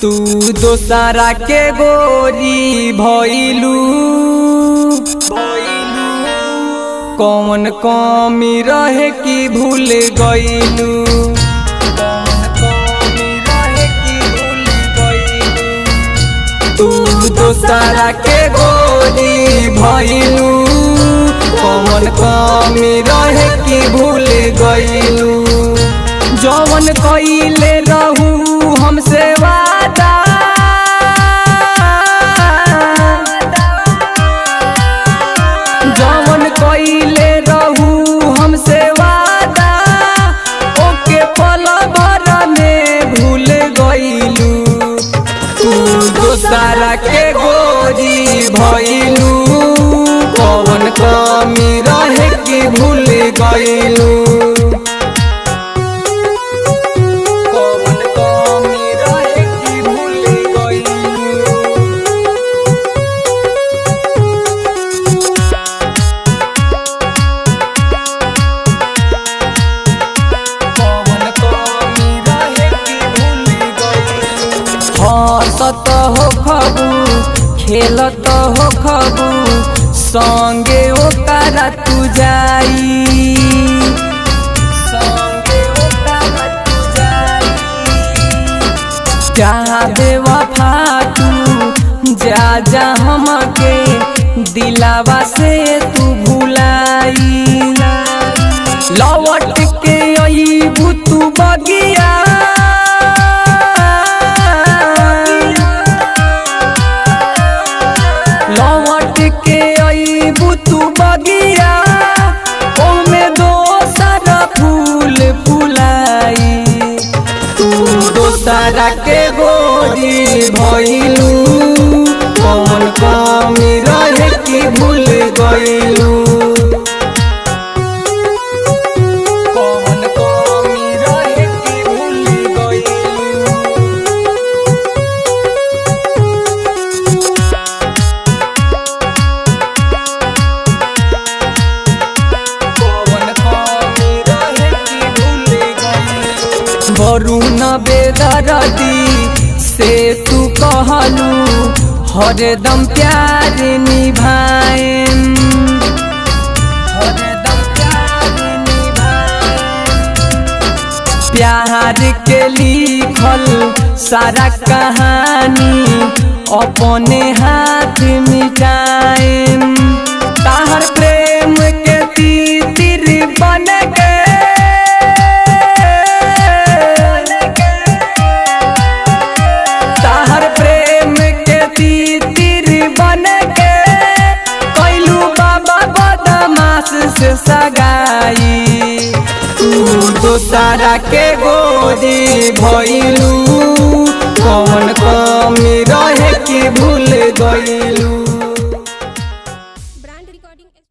तू दोसरा के गोरी भइलू कौन कमी रहे कि भूल गइलू। तू दोसरा के गोरी भइलू कौन कमी रहे कि भूल गइलू। जवन कइले रहू हमसे वादा जवन कइले रहू हमसे वादा ओके पल भर में भूल गइलू। तू दोसरा के गोरी भइलू कौन कमी रहे कि भूल गइलू। हंसत हो खबू खेलत हो खबू संगे ओकरा तू जाई बेवफा तू जा जा हमके दिलावा से तू भुलाई लौट के अइबू तू बगिया लौट के अइबू तू बगिया ओमे दोसर फूल फुलाई। तू दोसरा के गोरी भइलू कौन कमी रहे कि भूल गइलू। वरुण बेदर्दी से तू कहलू हरदम प्यार निभाएम प्यार के लिखल सारा कहानी अपने हाथ मिटाएम ताहर प्रेम के तीर बन के से सगाई। तू दोसरा के गोरी भइलू कौन कमी रहे कि भूल गइलू।